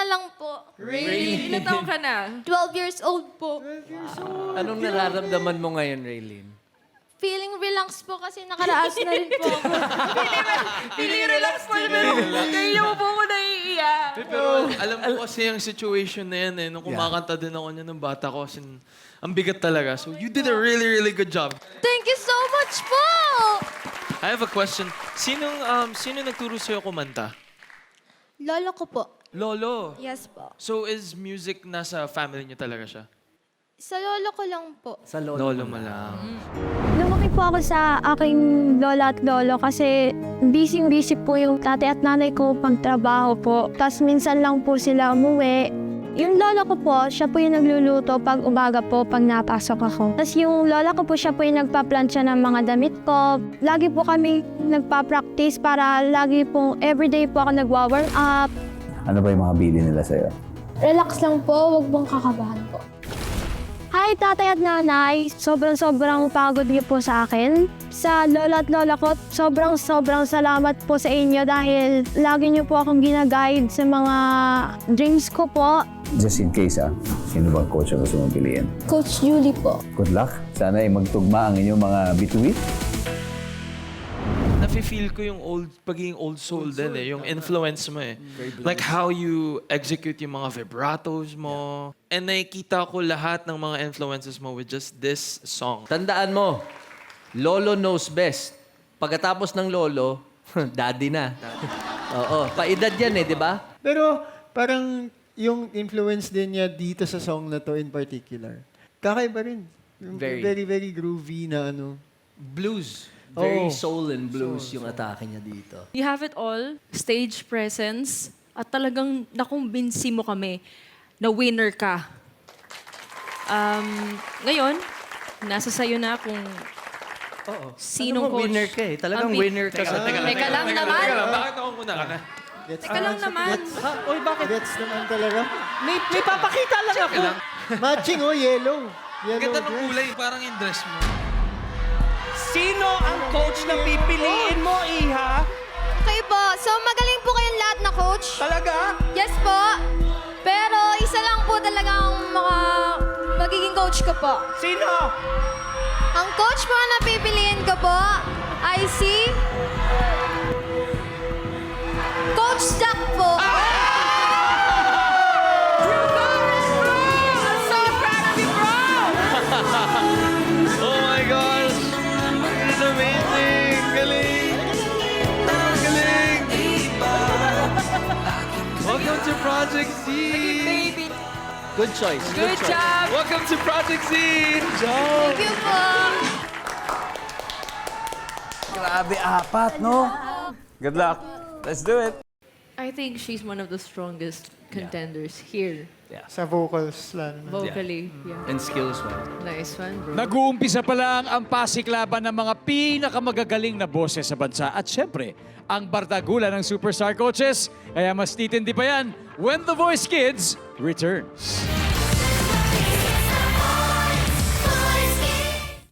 lang po. Raylene, ilang taon ka na? 12 years old po. Anong nararamdaman mo ngayon, Raylene? Feeling relax po kasi nakaraas na rin po ako. Pili relax po na. Kaya po ako naiiyak. Pero alam ko kasi yung situation na yan eh. Nung kumakanta din ako niya ng bata ko, ang bigat talaga. So you did a really, really good job. Thank you so much po! I have a question. Sino nagturo sa'yo kumanta? Lolo ko po. Lolo. Yes po. So is music nasa family niyo talaga siya? Sa lolo ko lang po. Sa lolo. Lolo mo lang. Lumaki po ako sa aking lola at lolo kasi busy-busy po yung tatay at nanay ko pagtrabaho po. Tapos minsan lang po sila umuwi. Yung lola ko po, siya po yung nagluluto pag umaga po, pag napasok ako. Tapos yung lola ko po, siya po yung nagpa-plancha ng mga damit ko. Lagi po kami nagpa-practice para lagi po, everyday po ako nagwa-warm up. Ano ba yung mga bili nila sa'yo? Relax lang po, wag mong kakabahan po. Hi tatay at nanay, sobrang pagod niyo po sa akin. Sa lola at lola ko, sobrang salamat po sa inyo dahil lagi niyo po akong ginaguide sa mga dreams ko po. Just in case sino bang coach ang gusto mong piliin? Coach Julie po. Good luck. Sana ay magtugma ang inyong mga bituin. Nafe-feel ko yung pagiging old soul din eh. Yung influence mo eh. Like how you execute yung mga vibratos mo. And nakikita ko lahat ng mga influences mo with just this song. Tandaan mo, Lolo knows best. Pagkatapos ng Lolo, daddy na. Oo, paedad yan eh, di ba? Pero parang yung influence din niya dito sa song na to in particular, kakaiba rin. Yung Very. very, very groovy na ano. Blues. Very Oo. soul and blues yung atake niya dito. You have it all, stage presence, at talagang nakumbinsi mo kami na winner ka. Ngayon, nasa sayo na kung sinong Alam mo, coach. winner ka eh. Talagang Ang winner ka sa... Teka lang naman. Bakit ako muna? Gets Teka lang naman. Ha? Uy, bakit? Gets naman talaga. May papakita lang ako. Matching yellow. Yellow Ganda ng dress. kulay, parang yung dress mo. Sino ang coach na pipiliin mo, Iha? Okay po, so magaling po kayong lahat na coach. Talaga? Yes po. Pero isa lang po talagang magiging coach ko po. Sino? Ang coach po na pipiliin ko po ay si Coach Jack po. Oh my gosh! This is amazing! Galing! Galing! Welcome to Project Z! Good choice. Good choice. job! Welcome to Project Z! Thank you po. Grabe, apat, no? Good luck. Let's do it. I think she's one of the strongest contenders here. Sa vocals lang. Vocally. Yeah. And skills-wise. Nice one, bro. Nag-uumpisa pa lang ang pasiklaban ng mga pinakamagagaling na boses sa bansa. At syempre, ang bardagulan ng Superstar Coaches. Kaya mas titindi pa yan when The Voice Kids returns.